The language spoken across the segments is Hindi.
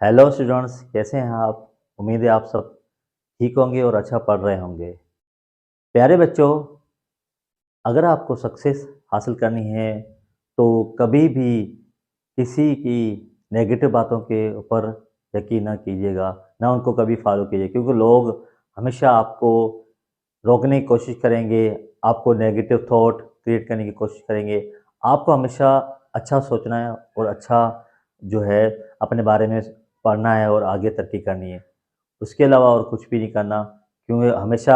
हेलो स्टूडेंट्स, कैसे हैं आप? उम्मीद है आप सब ठीक होंगे और अच्छा पढ़ रहे होंगे। प्यारे बच्चों, अगर आपको सक्सेस हासिल करनी है तो कभी भी किसी की नेगेटिव बातों के ऊपर यकीन ना कीजिएगा, ना उनको कभी फॉलो कीजिए, क्योंकि लोग हमेशा आपको रोकने की कोशिश करेंगे, आपको नेगेटिव थॉट क्रिएट करने की कोशिश करेंगे। आपको हमेशा अच्छा सोचना है और अच्छा जो है अपने बारे में पढ़ना है और आगे तरक्की करनी है। उसके अलावा और कुछ भी नहीं करना, क्योंकि हमेशा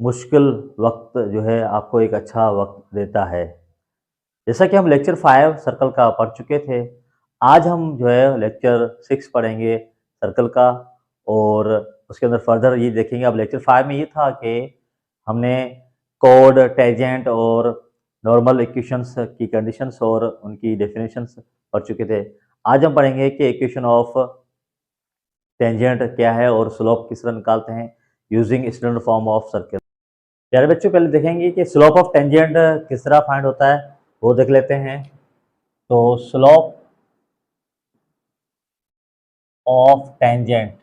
मुश्किल वक्त जो है आपको एक अच्छा वक्त देता है। जैसा कि हम लेक्चर 5 सर्कल का पढ़ चुके थे, आज हम जो है लेक्चर 6 पढ़ेंगे सर्कल का। और उसके अंदर फर्दर ये देखेंगे। अब लेक्चर 5 में ये था कि हमने कोड, टेंजेंट और नॉर्मल इक्वेशंस की कंडीशंस और उनकी डेफिनेशंस पढ़ चुके थे। आज हम पढ़ेंगे कि इक्वेशन ऑफ टेंजेंट क्या है और स्लोप किस तरह निकालते हैं using standard form of circle. प्यारे बच्चों, पहले देखेंगे कि स्लोप ऑफ टेंजेंट किस तरह फाइंड होता है, वो देख लेते हैं। तो स्लोप ऑफ टेंजेंट,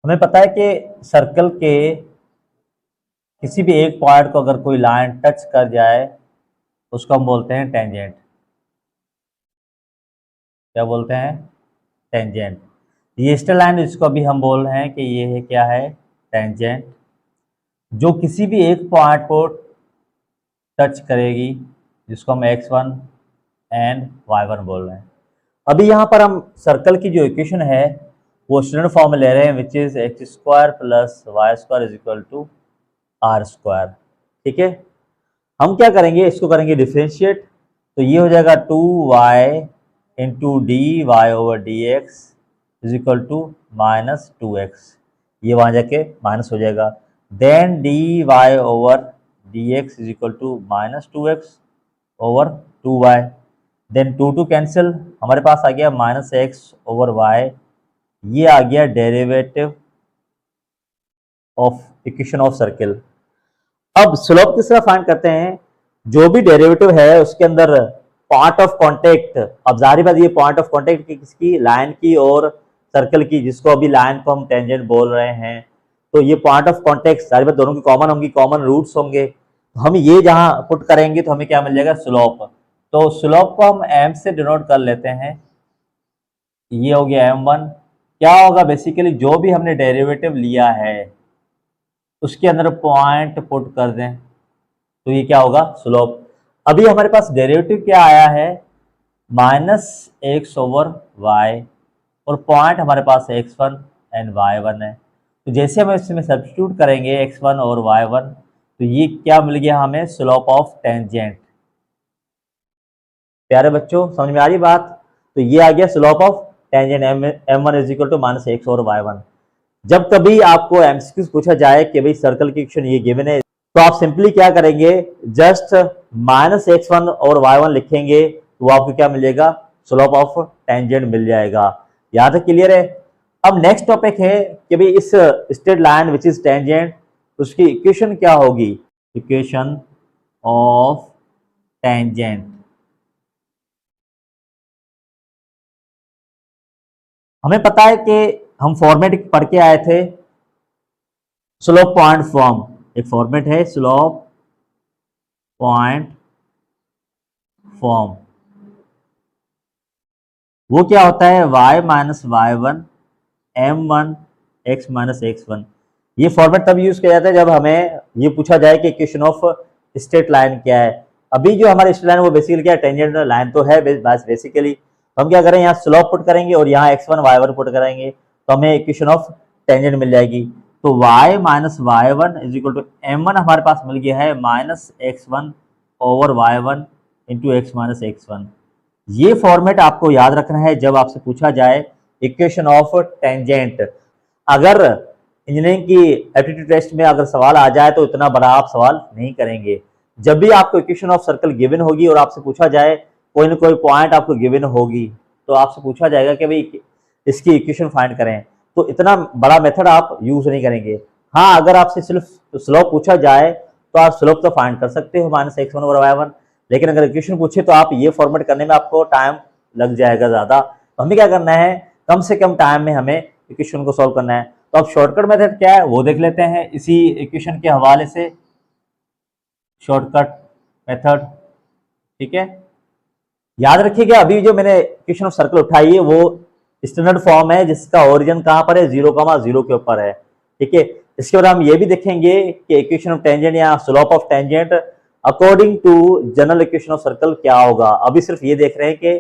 हमें पता है कि सर्कल के किसी भी एक पॉइंट को अगर कोई लाइन टच कर जाए उसको हम बोलते हैं टेंजेंट। क्या बोलते हैं? टेंजेंट। ये स्ट्रेट लाइन जिसको अभी हम बोल रहे हैं कि ये है, क्या है? टेंजेंट, जो किसी भी एक पॉइंट को टच करेगी, जिसको हम x1 एंड y1 बोल रहे हैं। अभी यहाँ पर हम सर्कल की जो इक्वेशन है वो स्टैंडर्ड फॉर्म में ले रहे हैं, which is X square plus Y square is equal to R square. ठीक है, हम क्या करेंगे, इसको करेंगे डिफ्रेंशिएट। तो ये हो जाएगा 2y into D Y over D X is equal to -2x। ये वहाँ जाके माइनस हो जाएगा। Then D Y over D X is equal to -2x over 2y। Then 2 cancel, हमारे पास आ गया -x ओवर y। ये आ गया derivative of equation of circle. अब स्लोप किस तरह फाइंड करते हैं? जो भी डेरिवेटिव है उसके अंदर पॉइंट ऑफ कांटेक्ट, अब जाहिर बात ये पॉइंट ऑफ कांटेक्ट की किसकी, लाइन की और सर्कल की, जिसको अभी लाइन को हम टेंजेंट बोल रहे हैं। तो ये पॉइंट ऑफ कांटेक्ट जाहिर बात दोनों की कॉमन होंगी, कॉमन रूट्स होंगे। तो हम ये जहां पुट करेंगे तो हमें क्या मिल जाएगा? स्लोप। तो स्लोप को हम m से डिनोट कर लेते हैं। ये हो गया m1। क्या होगा, बेसिकली जो भी हमने डेरिवेटिव लिया है उसके अंदर पॉइंट पुट कर दें तो ये क्या होगा? स्लोप। अभी हमारे पास डेरिवेटिव क्या आया है? -x ओवर y, और पॉइंट हमारे पास x1 एंड y1 है। तो जैसे हम इसमें सब्स्टिट्यूट करेंगे x1 और y1, तो ये क्या मिल गया हमें? Slope of tangent. प्यारे बच्चों, समझ में आ रही बात? तो ये आ गया slope of tangent m1 is equal to -x और y1। जब कभी आपको एमसीक्यूज पूछा जाए कि भाई सर्कल की इक्वेशन ये गिवन है, तो आप सिंपली क्या करेंगे, जस्ट -x1 और y1 लिखेंगे तो आपको क्या मिलेगा? स्लोप ऑफ टेंजेंट मिल जाएगा। यहाँ तक क्लियर है? अब नेक्स्ट टॉपिक है कि भाई इस straight line which is tangent, उसकी इक्वेशन क्या होगी? Equation of tangent. हमें पता है कि हम फॉर्मेट पढ़ के आए थे, स्लोप पॉइंट फॉर्म। एक फॉर्मेट है स्लोप पॉइंट फॉर्म। वो क्या होता है? y minus y1 m1 x minus x1। ये फॉर्मेट तब यूज किया जाता है जब हमें ये पूछा जाए कि इक्वेशन ऑफ स्ट्रेट लाइन क्या है। अभी जो हमारी स्ट्रेट लाइन वो बेसिकली क्या है? टेंजेंट लाइन तो है बेसिकली। हम क्या करें, यहाँ स्लोप पुट करेंगे और यहाँ x1 y1 पुट करेंगे तो हमें इक्वेशन ऑफ टेंजेंट मिल जाएगी। तो y minus y1 is equal to m1 हमारे पास मिल गया है -x1 over y1 into x minus x1। ये फॉर्मेट आपको याद रखना है जब आपसे पूछा जाए इक्वेशन ऑफ टेंजेंट। अगर इंजीनियरिंग की एप्टीट्यूड टेस्ट में अगर सवाल आ जाए तो इतना बड़ा आप सवाल नहीं करेंगे। जब भी आपको इक्वेशन ऑफ सर्कल गिवन होगी और आपसे पूछा जाए, कोई ना कोई पॉइंट आपको गिवन होगी, तो आपसे पूछा जाएगा कि भाई इसकी इक्वेशन फाइंड करें, तो इतना बड़ा मेथड आप यूज नहीं करेंगे। हाँ, अगर आपसे सिर्फ स्लोप पूछा जाए तो आप स्लोप तो फाइंड कर सकते हो -x1 ओवर y1, लेकिन अगर इक्वेशन पूछे तो आप ये फॉर्मेट करने में आपको टाइम लग जाएगा ज़्यादा। तो हमें क्या करना है, कम से कम टाइम में हमें इक्वेशन को सॉल्व करना है। तो अब शॉर्टकट मेथड क्या है वो देख लेते हैं इसी इक्वेशन के हवाले से, शॉर्टकट मेथड। ठीक है, याद रखिएगा अभी जो मैंने इक्वेशन ऑफ सर्कल उठाई है वो स्टैंडर्ड फॉर्म है जिसका ओरिजिन कहाँ पर है, 0,0 के ऊपर है। ठीक है, इसके बाद हम ये भी देखेंगे कि इक्वेशन ऑफ टेंजेंट या slope of tangent according to general equation of circle क्या होगा। अभी सिर्फ ये देख रहे हैं कि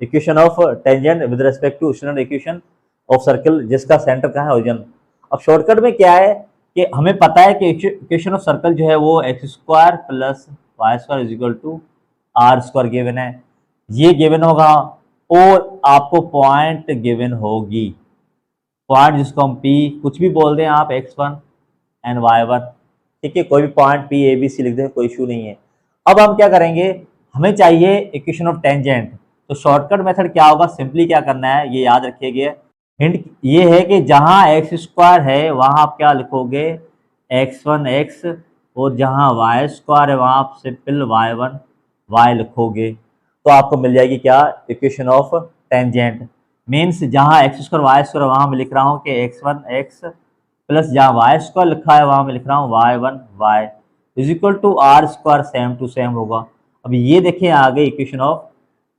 equation of tangent with respect to standard equation of circle जिसका सेंटर कहाँ है, ओरिजिन। अब शॉर्टकट में क्या है कि हमें पता है कि इक्वेशन ऑफ सर्कल जो है वो x² plus y² is equal to r² given है, ये गिवन होगा और आपको पॉइंट गिवन होगी, पॉइंट जिसको हम P कुछ भी बोल दें आप, x1 एंड y1। ठीक है, कोई भी point P A B C लिख दें, कोई इशू नहीं है। अब हम क्या करेंगे, हमें चाहिए इक्वेशन ऑफ टेंजेंट। तो शॉर्टकट मेथड क्या होगा, सिंपली क्या करना है ये याद रखिएगा। हिंट ये है कि जहां x² है वहां आप क्या लिखोगे, x1 x, और जहां y² है वहां आप सिंपल y1 y लिखोगे। तो आपको मिल जाएगी क्या, इक्वेशन ऑफ टेंजेंट। मीन्स जहां x² y² वहां मैं लिख रहा हूं कि x1 x प्लस जहां y² लिखा है वहां मैं लिख रहा हूं y1 y is equal to r² same to same होगा। अब ये देखिए आ गई equation of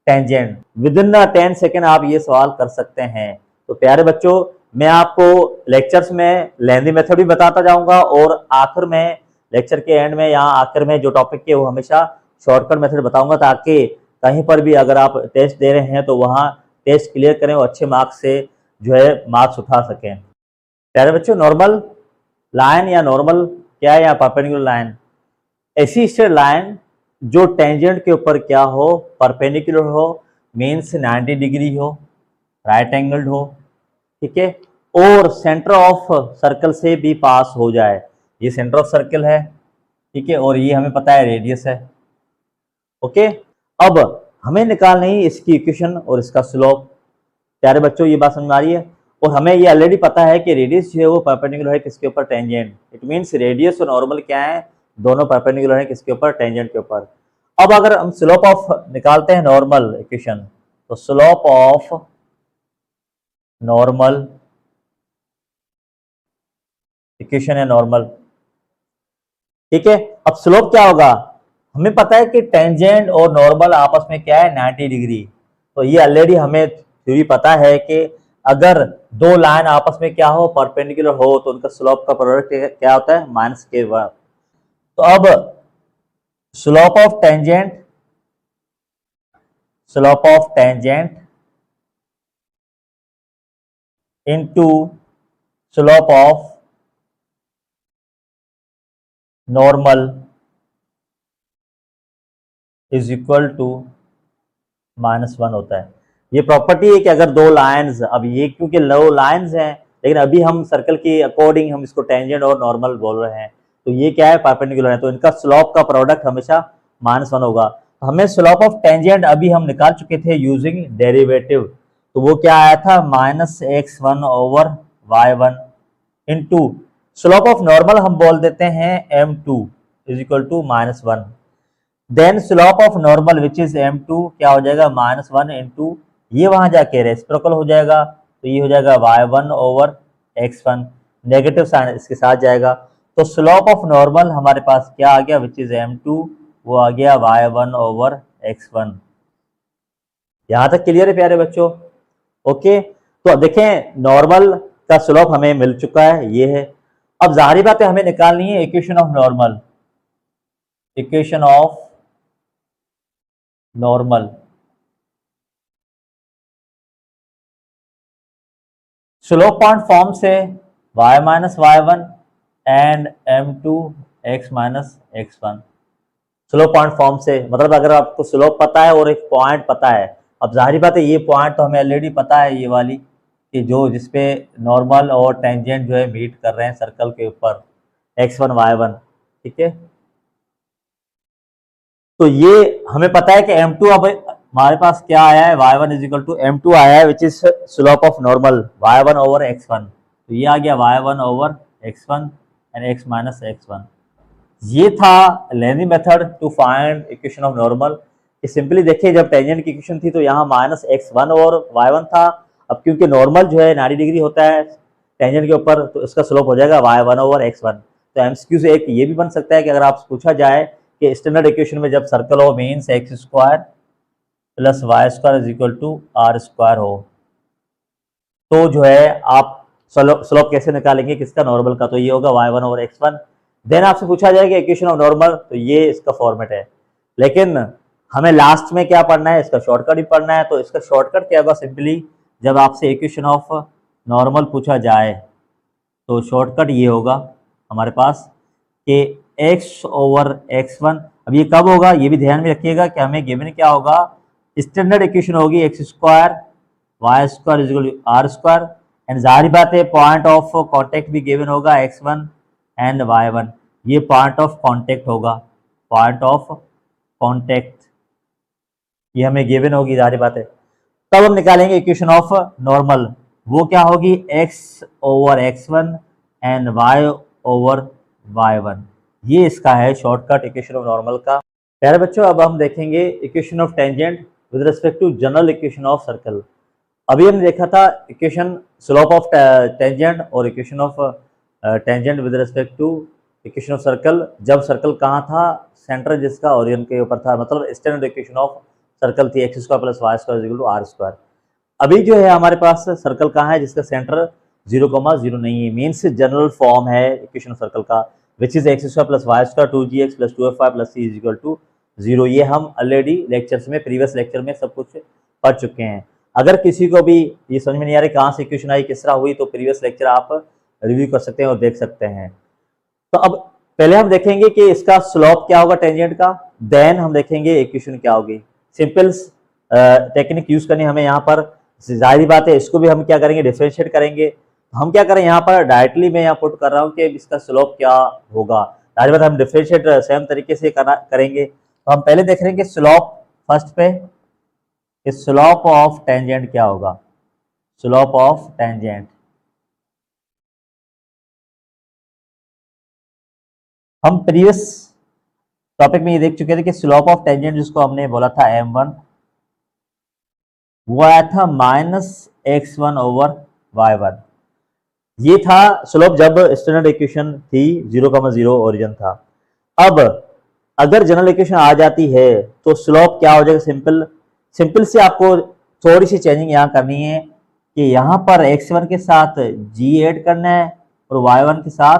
tangent. Within 10 second आप ये सवाल कर सकते हैं। तो प्यारे बच्चों, मैं आपको लेक्चर्स में लेंदी मेथड भी बताता जाऊंगा और आखिर में लेक्चर के एंड में या आखिर में जो टॉपिक के वो हमेशा शॉर्टकट मेथड बताऊंगा, ताकि कहीं पर भी अगर आप टेस्ट दे रहे हैं तो वहाँ टेस्ट क्लियर करें और अच्छे मार्क्स से जो है मार्क्स उठा सकें। प्यारे बच्चों, नॉर्मल लाइन या नॉर्मल क्या है, या परपेंडिकुलर लाइन, ऐसी स्ट्रेट लाइन जो टेंजेंट के ऊपर क्या हो, परपेंडिकुलर हो, मीन्स 90 डिग्री हो, राइट एंगल्ड हो। ठीक है, और सेंटर ऑफ सर्कल से भी पास हो जाए। ये सेंटर ऑफ सर्कल है, ठीक है, और ये हमें पता है रेडियस है। ओके, अब हमें निकालनी है इसकी इक्वेशन और इसका स्लोप। प्यारे बच्चों, ये बात समझ में आ रही है, और हमें ये ऑलरेडी पता है कि रेडियस जो है वो परपेंडिकुलर है किसके ऊपर, टेंजेंट। इट मीन्स रेडियस और नॉर्मल क्या है, दोनों परपेंडिकुलर है किसके ऊपर, टेंजेंट के ऊपर। अब अगर हम स्लोप ऑफ निकालते हैं नॉर्मल इक्वेशन, तो स्लोप ऑफ नॉर्मल इक्वेशन है नॉर्मल। ठीक है, अब स्लोप क्या होगा, हमें पता है कि टेंजेंट और नॉर्मल आपस में क्या है, 90 डिग्री। तो ये ऑलरेडी हमें थ्योरी पता है कि अगर दो लाइन आपस में क्या हो, परपेंडिकुलर हो, तो उनका स्लोप का प्रोडक्ट क्या होता है, -k1। तो अब slope of tangent into slope of normal is equal to -1 होता है। ये प्रॉपर्टी है कि अगर दो लाइंस, अब ये क्योंकि लो लाइंस हैं, लेकिन अभी हम सर्कल के अकॉर्डिंग हम इसको टेंजेंट और नॉर्मल बोल रहे हैं, तो ये क्या है, परपेंडिकुलर है, तो इनका स्लोप का प्रोडक्ट हमेशा -1 होगा। तो हमें स्लोप ऑफ टेंजेंट अभी हम निकाल चुके थे यूजिंग डेरिवेटिव, तो वो क्या आया था, -x1 over y1 into slope of normal हम बोल देते हैं m2 is equal to -1। Then slope of normal which is m2 क्या हो जाएगा, -1 इंटू ये वहां जाके रेसिप्रोकल हो जाएगा, तो ये हो जाएगा y1 over x1, negative sign इसके साथ जाएगा। तो स्लोप ऑफ नॉर्मल हमारे पास क्या आ गया, विच इज m2, वो आ गया y1 ओवर x1। यहां तक क्लियर है प्यारे बच्चों? ओके, तो देखें नॉर्मल का स्लोप हमें मिल चुका है, ये है। अब जाहिर बात है हमें निकालनी है equation of normal. Equation of normal, slope point form से y minus y1 and m2 x minus x1। Slope point form से मतलब अगर आपको स्लोप पता है और एक पॉइंट पता है, अब जाहिर बात है ये पॉइंट तो हमें ऑलरेडी पता है, ये वाली कि जो जिसपे नॉर्मल और टेंजेंट जो है मीट कर रहे हैं सर्कल के ऊपर, x1 y1। ठीक है, तो ये हमें पता है कि m2, अब हमारे पास क्या आया है, y1 is equal to m2 आया है which is slope of normal y1 over x1। तो ये आ गया y1 over x1 and x minus x1। ये था lengthy method to find equation of normal. Simply देखिए, जब टेंजेंट की इक्वेशन थी तो यहाँ -x1 और y1 था। अब क्योंकि नॉर्मल जो है 90 डिग्री होता है टेंजेंट के ऊपर, तो इसका स्लोप हो जाएगा y1/x1। तो एमसीक्यू से एक ये भी बन सकता है कि अगर आप पूछा जाए कि स्टैंडर्ड इक्वेशन में जब सर्कल हो मीन्स x² + y² = r² हो, तो जो है आप स्लोप कैसे निकालेंगे किसका, नॉर्मल का? तो ये होगा y1/x1। देन आपसे पूछा जाएगा इक्वेशन ऑफ नॉर्मल, तो ये इसका फॉर्मेट है। लेकिन हमें लास्ट में क्या पढ़ना है, इसका शॉर्टकट भी पढ़ना है। तो इसका शॉर्टकट क्या होगा, सिंपली जब आपसे इक्वेशन ऑफ नॉर्मल पूछा जाए तो शॉर्टकट ये होगा हमारे पास कि x/x1। अब ये कब होगा ये भी ध्यान में रखिएगा कि हमें गिवन क्या होगा, स्टैंडर्ड इक्वेशन होगी x² y² = r²। एंड जाहिर बात है पॉइंट ऑफ कांटेक्ट भी गिवन होगा x1 एंड y1। ये पॉइंट ऑफ कांटेक्ट होगा, पॉइंट ऑफ कांटेक्ट ये हमें गिवन होगी, जाहिर बात है। तब हम निकालेंगे इक्वेशन ऑफ नॉर्मल, वो क्या होगी x/x1 एंड y/y1। ये इसका है शॉर्टकट इक्वेशन ऑफ नॉर्मल का। प्यारे बच्चों, अब हम देखेंगे equation of tangent with respect to general equation of circle. अभी हमने देखा था इक्वेशन स्लोप ऑफ टेंजेंट और equation of tangent with respect to equation of circle, जब सर्कल कहाँ था, सेंटर जिसका ओरिजिन के ऊपर था, मतलब स्टैंडर्ड इक्वेशन ऑफ सर्कल थी x² + y² = r²। अभी जो है हमारे पास सर्कल कहाँ है जिसका सेंटर 0,0 नहीं है, मीन्स जनरल फॉर्म है इक्वेशन ऑफ सर्कल का, which is x² + y² 2gx + 2fy + c = 0। ये हम ऑलरेडी लेक्चर्स में, प्रीवियस लेक्चर में सब कुछ पढ़ चुके हैं। अगर किसी को भी ये समझ में नहीं आ रही कहाँ से इक्वेशन आई, किस तरह हुई, तो प्रीवियस लेक्चर आप रिव्यू कर सकते हैं और देख सकते हैं। तो अब पहले हम देखेंगे कि इसका स्लोप क्या होगा टेंजेंट का, देन हम देखेंगे इक्वेशन क्या होगी। सिंपल टेक्निक यूज करनी हमें यहाँ पर, जाहिर बात है इसको भी हम क्या करेंगे, डिफरेंशिएट करेंगे। हम क्या करें, यहाँ पर डायरेक्टली मैं यहाँ पुट कर रहा हूँ कि इसका स्लोप क्या होगा, जाहिर बात हम डिफरेंशिएट सेम तरीके से करेंगे। तो हम पहले देख रहे हैं कि स्लोप फर्स्ट पे, स्लोप ऑफ टेंजेंट क्या होगा, स्लोप ऑफ टेंजेंट। हम प्रीवियस टॉपिक में ये देख चुके थे कि स्लोप ऑफ टेंजेंट जिसको हमने बोला था m1, वो आया था -x1/y1। ये था स्लोप जब स्टैंडर्ड इक्वेशन थी 0,0 ओरिजिन था। अब अगर जनरल इक्वेशन आ जाती है तो स्लोप क्या हो जाएगा, सिंपल से आपको थोड़ी सी चेंजिंग यहाँ करनी है कि यहाँ पर x1 के साथ g ऐड करना है और y1 के साथ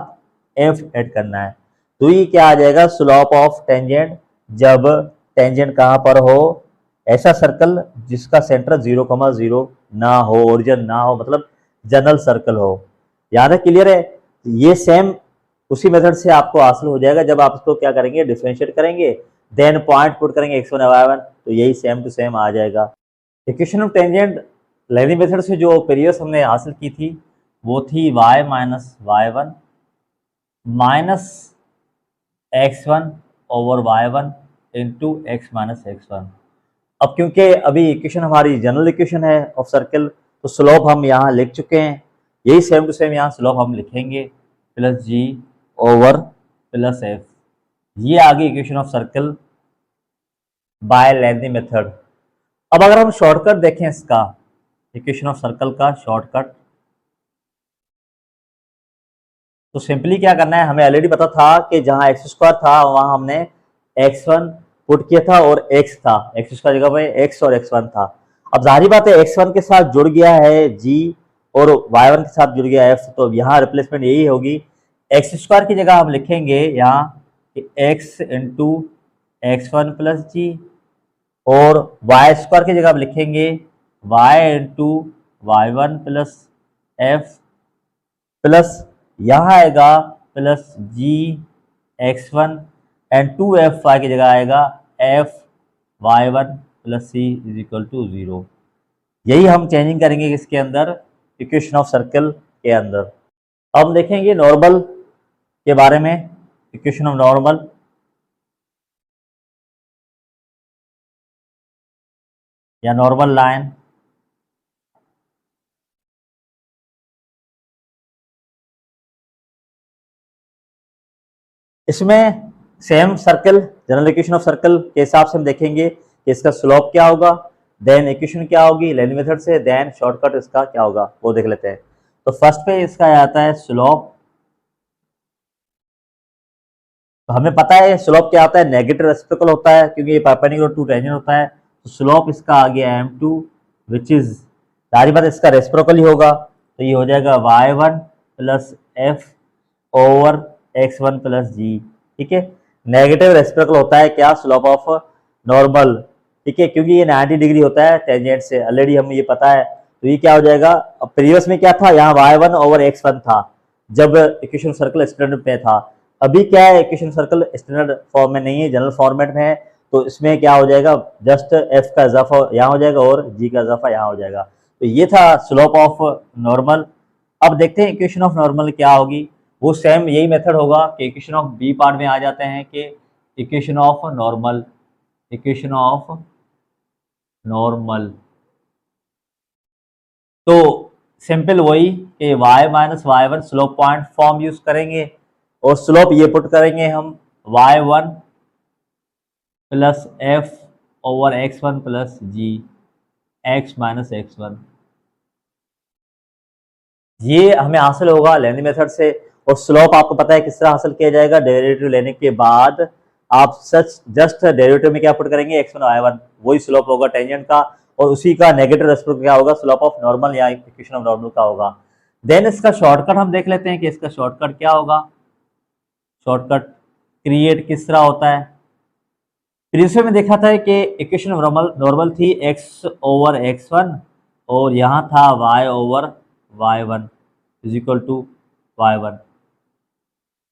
f ऐड करना है। तो ये क्या आ जाएगा, स्लोप ऑफ टेंजेंट जब टेंजेंट कहाँ पर हो, ऐसा सर्कल जिसका सेंटर 0,0 ना हो, ओरिजिन ना हो, मतलब जनरल सर्कल हो। यहाँ तक क्लियर है? ये सेम उसी मेथड से आपको हासिल हो जाएगा जब आप इसको क्या करेंगे, डिफरेंशिएट करेंगे, देन पॉइंट पुट करेंगे x1 y1, तो यही सेम टू सेम आ जाएगा। इक्वेशन ऑफ टेंजेंट लेनी मेथड से जो प्रीवियस हमने हासिल की थी वो थी y - y1 minus x1/y1 into x - x1। अब क्योंकि अभी इक्वेशन हमारी जनरल इक्वेशन है ऑफ सर्कल, तो स्लोप हम यहाँ लिख चुके हैं, यही सेम टू सेम यहाँ स्लोप हम लिखेंगे +g/+f। ये आ गई equation of circle by lengthy method. अब अगर हम शॉर्टकट देखें इसका, इक्वेशन ऑफ सर्कल का शॉर्टकट, तो सिंपली क्या करना है, हमें ऑलरेडी पता था कि जहां x² था वहां हमने x1 पुट किया था और x था, x² जगह पे x और x1 था। अब जाहिर बात है x1 के साथ जुड़ गया है g और y1 के साथ जुड़ गया f, तो यहाँ रिप्लेसमेंट यही होगी, x² की जगह हम लिखेंगे यहाँ कि x इंटू x1 + g, और y² की जगह हम लिखेंगे y into y1 + f, plus यहाँ आएगा +g(x1) एंड 2f(y) की जगह आएगा f(y1 + c) = 0। यही हम चेंजिंग करेंगे इसके अंदर, इक्वेशन ऑफ सर्कल के अंदर। अब हम देखेंगे नॉर्मल के बारे में, इक्वेशन ऑफ नॉर्मल या नॉर्मल लाइन। इसमें same circle, general equation of circle के हिसाब से हम देखेंगे कि इसका स्लोप क्या होगा, देन इक्वेशन क्या होगी लेनी मेथड से, देन शॉर्टकट इसका क्या होगा वो देख लेते हैं। तो फर्स्ट पे इसका आता है स्लोप। तो हमें पता है स्लोप क्या होता है, नेगेटिव रेसिप्रोकल होता है क्योंकि ये परपेंडिकुलर टू टेंजेंट होता है। तो स्लोप इसका आ गया m2 विच इज सारी बात इसका रेसिप्रोकल ही होगा। तो ये हो जाएगा y1 plus F over x1 plus G. ठीक है, नेगेटिव रेसिप्रोकल होता है क्या, स्लोप ऑफ नॉर्मल। ठीक है, क्योंकि ये 90 डिग्री होता है टेंजेंट से, ऑलरेडी हमें ये पता है। तो ये क्या हो जाएगा, अब प्रीवियस में क्या था, यहाँ y1 ओवर x1 था जब इक्वेशन सर्कल स्टैंडर्ड में था। अभी क्या है, इक्वेशन सर्कल स्टैंडर्ड फॉर्म में नहीं है, जनरल फॉर्मेट में है। तो इसमें क्या हो जाएगा, जस्ट एफ का इजाफा यहाँ हो जाएगा और जी का इजाफा यहाँ हो जाएगा। तो ये था स्लोप ऑफ नॉर्मल। अब देखते हैं इक्वेशन ऑफ नॉर्मल क्या होगी। वो सेम यही मेथड होगा कि इक्वेशन ऑफ बी पार्ट में आ जाते हैं कि equation of normal, equation of normal. तो सिंपल वही कि y minus y1 slope point form use करेंगे और स्लोप ये पुट करेंगे हम y1 plus F over x1 plus G x minus x1। ये हमें हासिल होगा लेनी मेथड से। और स्लोप आपको पता है किस तरह हासिल किया जाएगा, डेरिवेटिव लेने के बाद आप सच जस्ट डेरिवेटिव में क्या पुट करेंगे, x1 y1, वही स्लोप होगा टेंजेंट का और उसी का नेगेटिव रेसिप्रोकल क्या होगा, स्लोप ऑफ नॉर्मल या इक्वेशन ऑफ नॉर्मल का होगा। देन इसका शॉर्टकट हम देख लेते हैं कि इसका शॉर्टकट क्या होगा। शॉर्टकट क्रिएट किस तरह होता है, प्रीवियस में देखा था कि इक्वेशन ऑफ नॉर्मल थी x ओवर x1 और यहाँ था y over y1 is equal to y1।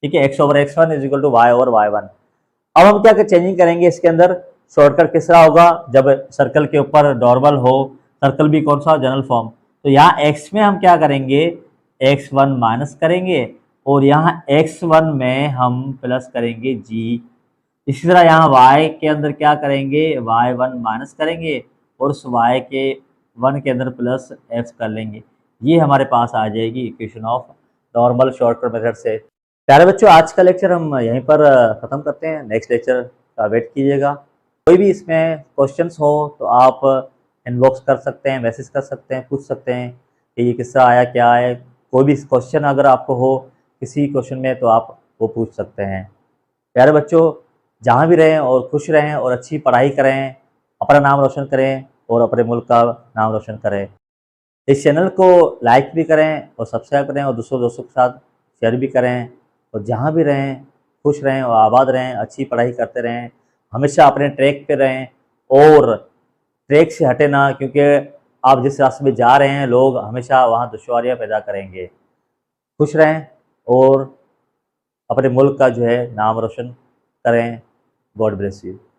ठीक है, x over x1 is equal to y over y1। अब हम क्या चेंजिंग करेंगे इसके अंदर, शॉर्टकट किस तरह होगा, जब सर्कल के ऊपर नॉर्मल हो, सर्कल भी कौन सा, जनरल फॉर्म। तो यहाँ x में हम क्या करेंगे, x1 माइनस करेंगे और यहाँ x1 में हम प्लस करेंगे g। इसी तरह यहाँ y के अंदर क्या करेंगे, y1 माइनस करेंगे और उस y के 1 के अंदर प्लस f कर लेंगे। ये हमारे पास आ जाएगी equation of normal shortcut method से। प्यारे बच्चों, आज का लेक्चर हम यहीं पर ख़त्म करते हैं, नेक्स्ट लेक्चर का वेट कीजिएगा। कोई भी इसमें क्वेश्चंस हो तो आप इनबॉक्स कर सकते हैं, मैसेज कर सकते हैं, पूछ सकते हैं कि ये किस्सा आया क्या है। कोई भी क्वेश्चन अगर आपको हो किसी क्वेश्चन में तो आप वो पूछ सकते हैं। प्यारे बच्चों, जहाँ भी रहें और खुश रहें और अच्छी पढ़ाई करें, अपना नाम रोशन करें और अपने मुल्क का नाम रोशन करें। इस चैनल को लाइक भी करें और सब्सक्राइब करें और दूसरों दोस्तों के साथ शेयर भी करें। और जहाँ भी रहें खुश रहें और आबाद रहें, अच्छी पढ़ाई करते रहें, हमेशा अपने ट्रैक पे रहें और ट्रैक से हटे ना, क्योंकि आप जिस रास्ते में जा रहे हैं लोग हमेशा वहाँ दुश्वारियाँ पैदा करेंगे। खुश रहें और अपने मुल्क का जो है नाम रोशन करें। God bless you.